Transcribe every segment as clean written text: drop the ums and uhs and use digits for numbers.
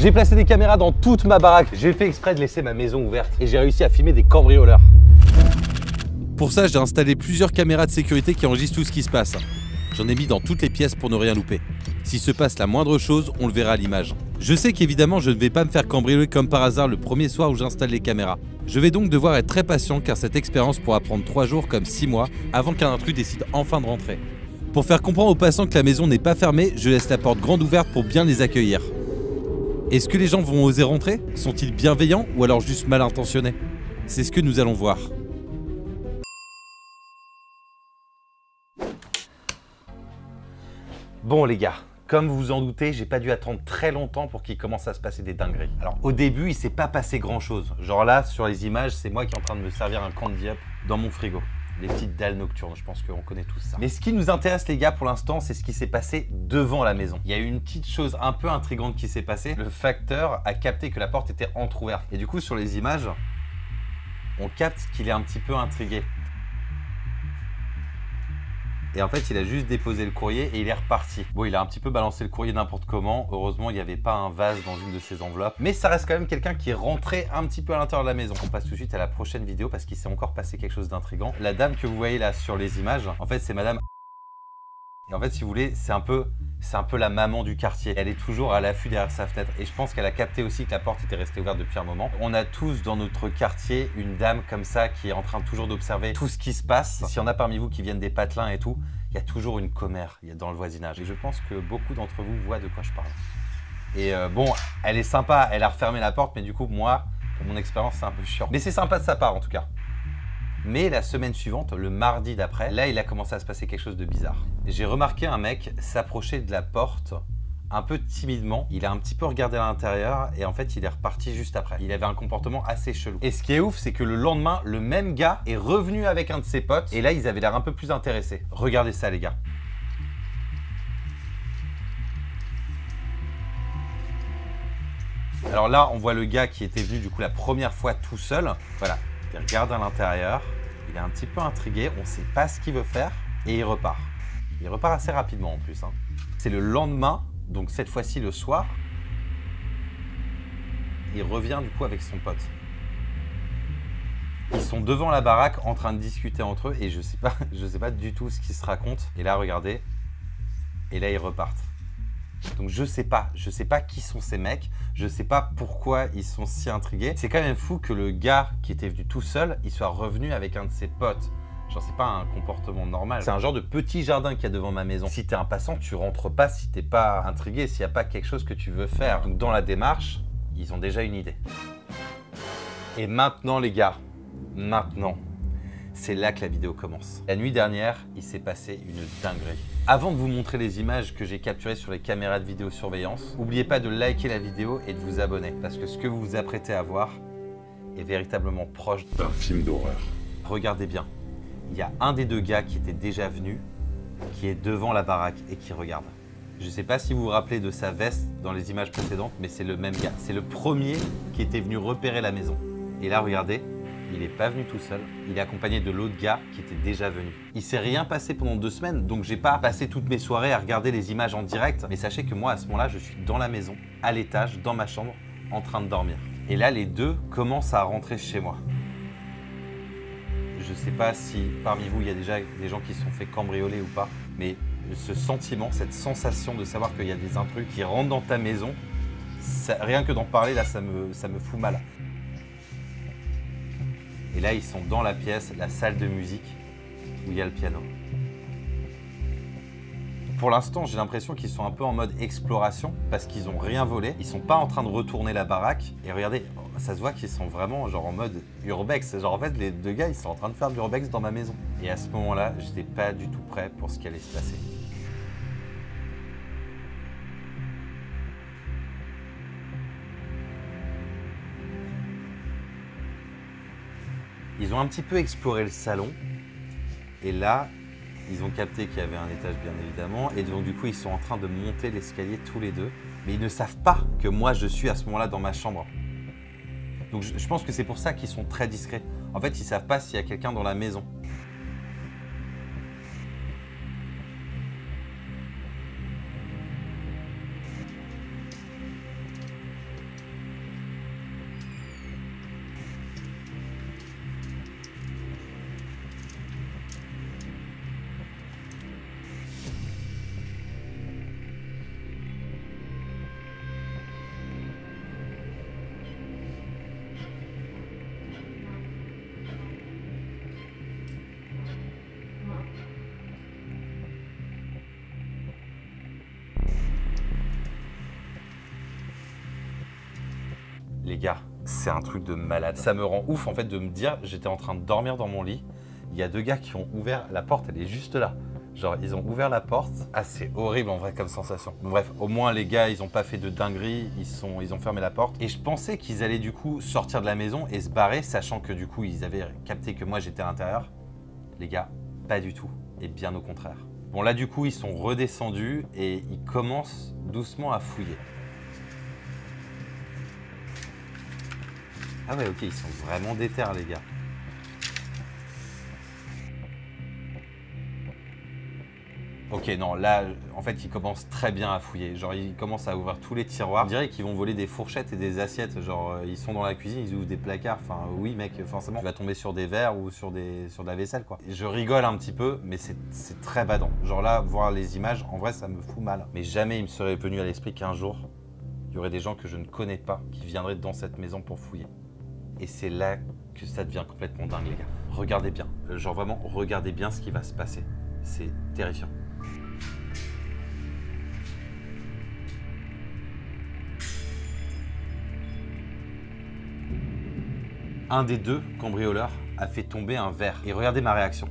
J'ai placé des caméras dans toute ma baraque. J'ai fait exprès de laisser ma maison ouverte et j'ai réussi à filmer des cambrioleurs. Pour ça, j'ai installé plusieurs caméras de sécurité qui enregistrent tout ce qui se passe. J'en ai mis dans toutes les pièces pour ne rien louper. S'il se passe la moindre chose, on le verra à l'image. Je sais qu'évidemment, je ne vais pas me faire cambrioler comme par hasard le premier soir où j'installe les caméras. Je vais donc devoir être très patient car cette expérience pourra prendre 3 jours comme 6 mois avant qu'un intrus décide enfin de rentrer. Pour faire comprendre aux passants que la maison n'est pas fermée, je laisse la porte grande ouverte pour bien les accueillir. Est-ce que les gens vont oser rentrer? Sont-ils bienveillants ou alors juste mal intentionnés? C'est ce que nous allons voir. Bon les gars, comme vous vous en doutez, j'ai pas dû attendre très longtemps pour qu'il commence à se passer des dingueries. Alors au début, il s'est pas passé grand chose. Genre là, sur les images, c'est moi qui est en train de me servir un candy up dans mon frigo. Les petites dalles nocturnes, je pense qu'on connaît tous ça. Mais ce qui nous intéresse les gars pour l'instant, c'est ce qui s'est passé devant la maison. Il y a eu une petite chose un peu intrigante qui s'est passée. Le facteur a capté que la porte était entrouverte. Et du coup, sur les images, on capte qu'il est un petit peu intrigué. Et en fait, il a juste déposé le courrier et il est reparti. Bon, il a un petit peu balancé le courrier n'importe comment. Heureusement, il n'y avait pas un vase dans une de ses enveloppes. Mais ça reste quand même quelqu'un qui est rentré un petit peu à l'intérieur de la maison. On passe tout de suite à la prochaine vidéo parce qu'il s'est encore passé quelque chose d'intriguant. La dame que vous voyez là sur les images, en fait, c'est madame. Et en fait, si vous voulez, c'est un peu la maman du quartier. Elle est toujours à l'affût derrière sa fenêtre. Et je pense qu'elle a capté aussi que la porte était restée ouverte depuis un moment. On a tous dans notre quartier une dame comme ça qui est en train toujours d'observer tout ce qui se passe. S'il y en a parmi vous qui viennent des patelins et tout, il y a toujours une commère dans le voisinage. Et je pense que beaucoup d'entre vous voient de quoi je parle. Et bon, elle est sympa, elle a refermé la porte, mais du coup, moi, pour mon expérience, c'est un peu chiant. Mais c'est sympa de sa part en tout cas. Mais la semaine suivante, le mardi d'après, là, il a commencé à se passer quelque chose de bizarre. J'ai remarqué un mec s'approcher de la porte un peu timidement. Il a un petit peu regardé à l'intérieur et en fait, il est reparti juste après. Il avait un comportement assez chelou. Et ce qui est ouf, c'est que le lendemain, le même gars est revenu avec un de ses potes et là, ils avaient l'air un peu plus intéressés. Regardez ça, les gars. Alors là, on voit le gars qui était venu du coup la première fois tout seul. Voilà. Il regarde à l'intérieur, il est un petit peu intrigué, on ne sait pas ce qu'il veut faire et il repart. Il repart assez rapidement en plus. Hein. C'est le lendemain, donc cette fois-ci le soir. Il revient du coup avec son pote. Ils sont devant la baraque en train de discuter entre eux et je sais pas du tout ce qu'ils se racontent. Et là, regardez, et là ils repartent. Donc je sais pas qui sont ces mecs, je sais pas pourquoi ils sont si intrigués. C'est quand même fou que le gars qui était venu tout seul, il soit revenu avec un de ses potes. Genre c'est pas un comportement normal. C'est un genre de petit jardin qu'il y a devant ma maison. Si t'es un passant, tu rentres pas si t'es pas intrigué, s'il n'y a pas quelque chose que tu veux faire. Donc dans la démarche, ils ont déjà une idée. Et maintenant les gars, maintenant, c'est là que la vidéo commence. La nuit dernière, il s'est passé une dinguerie. Avant de vous montrer les images que j'ai capturées sur les caméras de vidéosurveillance, n'oubliez pas de liker la vidéo et de vous abonner parce que ce que vous vous apprêtez à voir est véritablement proche d'un film d'horreur. Regardez bien, il y a un des deux gars qui était déjà venu, qui est devant la baraque et qui regarde. Je ne sais pas si vous vous rappelez de sa veste dans les images précédentes, mais c'est le même gars. C'est le premier qui était venu repérer la maison. Et là, regardez. Il n'est pas venu tout seul, il est accompagné de l'autre gars qui était déjà venu. Il s'est rien passé pendant 2 semaines, donc j'ai pas passé toutes mes soirées à regarder les images en direct. Mais sachez que moi, à ce moment-là, je suis dans la maison, à l'étage, dans ma chambre, en train de dormir. Et là, les deux commencent à rentrer chez moi. Je sais pas si parmi vous, il y a déjà des gens qui se sont fait cambrioler ou pas, mais ce sentiment, cette sensation de savoir qu'il y a des intrus qui rentrent dans ta maison, ça, rien que d'en parler, là, ça me fout mal. Et là, ils sont dans la pièce, la salle de musique, où il y a le piano. Pour l'instant, j'ai l'impression qu'ils sont un peu en mode exploration, parce qu'ils n'ont rien volé. Ils sont pas en train de retourner la baraque. Et regardez, ça se voit qu'ils sont vraiment genre en mode urbex. Genre en fait, les deux gars, ils sont en train de faire de l'urbex dans ma maison. Et à ce moment-là, je n'étais pas du tout prêt pour ce qui allait se passer. Ils ont un petit peu exploré le salon et là, ils ont capté qu'il y avait un étage bien évidemment et donc du coup, ils sont en train de monter l'escalier tous les deux. Mais ils ne savent pas que moi, je suis à ce moment-là dans ma chambre. Donc je pense que c'est pour ça qu'ils sont très discrets. En fait, ils ne savent pas s'il y a quelqu'un dans la maison. Les gars, c'est un truc de malade. Ça me rend ouf en fait de me dire, j'étais en train de dormir dans mon lit, il y a 2 gars qui ont ouvert la porte, elle est juste là. Genre ils ont ouvert la porte. Ah c'est horrible en vrai comme sensation. Bon, bref, au moins les gars ils ont pas fait de dinguerie, ils ont fermé la porte. Et je pensais qu'ils allaient du coup sortir de la maison et se barrer, sachant que du coup ils avaient capté que moi j'étais à l'intérieur. Les gars, pas du tout. Et bien au contraire. Bon là du coup ils sont redescendus et ils commencent doucement à fouiller. Ah ouais ok, ils sont vraiment déter les gars. Ok, non, là, en fait, ils commencent très bien à fouiller. Genre, ils commencent à ouvrir tous les tiroirs. On dirait qu'ils vont voler des fourchettes et des assiettes. Genre, ils sont dans la cuisine, ils ouvrent des placards. Enfin, oui, mec, forcément, tu vas tomber sur des verres ou sur de la vaisselle, quoi. Je rigole un petit peu, mais c'est très badant. Genre là, voir les images, en vrai, ça me fout mal. Mais jamais il me serait venu à l'esprit qu'un jour, il y aurait des gens que je ne connais pas qui viendraient dans cette maison pour fouiller. Et c'est là que ça devient complètement dingue, les gars. Regardez bien. Genre, vraiment, regardez bien ce qui va se passer. C'est terrifiant. Un des 2 cambrioleurs a fait tomber un verre. Et regardez ma réaction.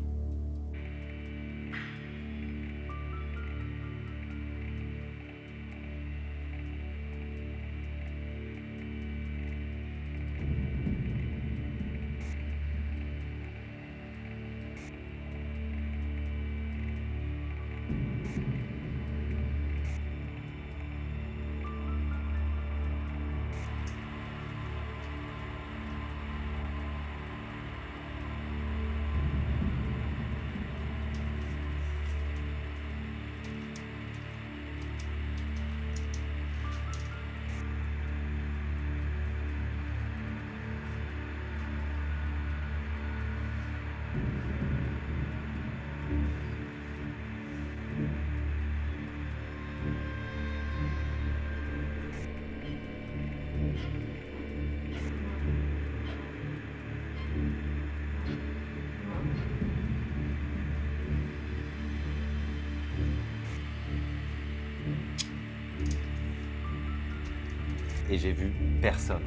Et j'ai vu personne.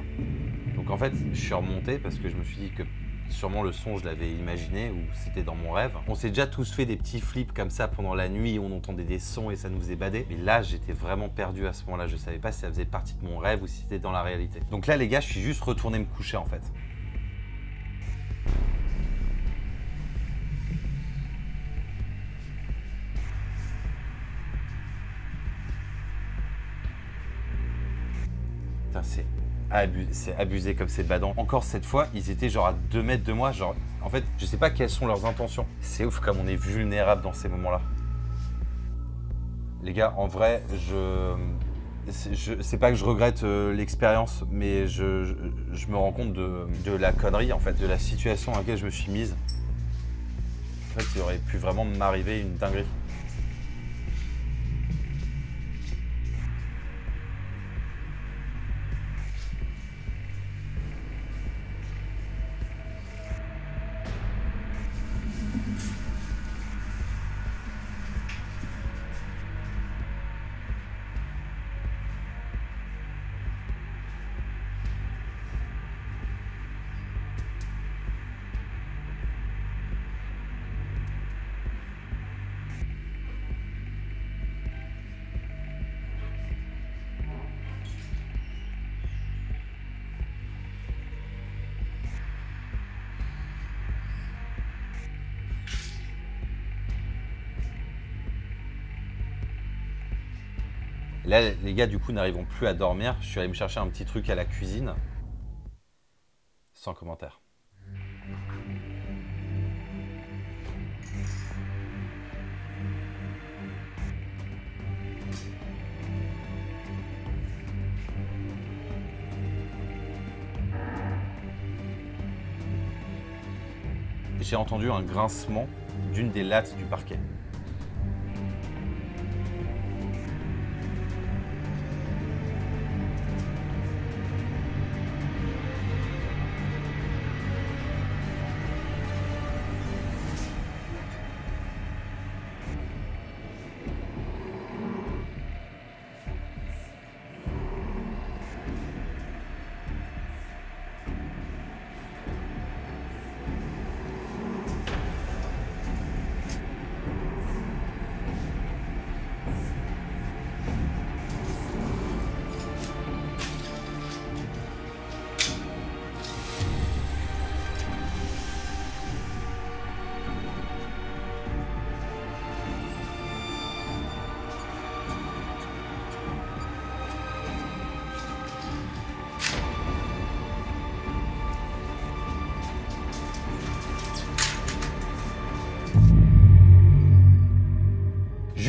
Donc en fait, je suis remonté parce que je me suis dit que sûrement le son, je l'avais imaginé ou c'était dans mon rêve. On s'est déjà tous fait des petits flips comme ça pendant la nuit, on entendait des sons et ça nous évadait. Mais là, j'étais vraiment perdu à ce moment-là. Je savais pas si ça faisait partie de mon rêve ou si c'était dans la réalité. Donc là, les gars, je suis juste retourné me coucher en fait. C'est abusé comme c'est badant. Encore cette fois, ils étaient genre à 2 mètres de moi. Genre, en fait, je sais pas quelles sont leurs intentions. C'est ouf comme on est vulnérable dans ces moments-là. Les gars, en vrai, c'est pas que je regrette l'expérience, mais je me rends compte de la connerie, en fait, de la situation à laquelle je me suis mise. En fait, il aurait pu vraiment m'arriver une dinguerie. Là, les gars, du coup, n'arrivons plus à dormir. Je suis allé me chercher un petit truc à la cuisine. Sans commentaire. J'ai entendu un grincement d'une des lattes du parquet.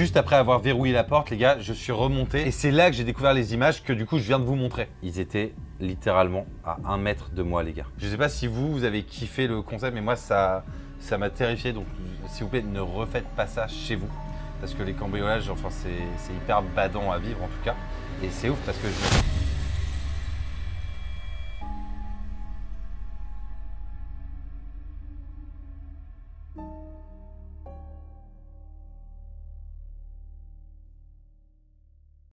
juste après avoir verrouillé la porte, les gars, je suis remonté et c'est là que j'ai découvert les images que du coup je viens de vous montrer. Ils étaient littéralement à 1 mètre de moi, les gars. Je sais pas si vous avez kiffé le concept, mais moi ça m'a terrifié, donc s'il vous plaît, ne refaites pas ça chez vous. Parce que les cambriolages, enfin c'est hyper badant à vivre en tout cas. Et c'est ouf parce que je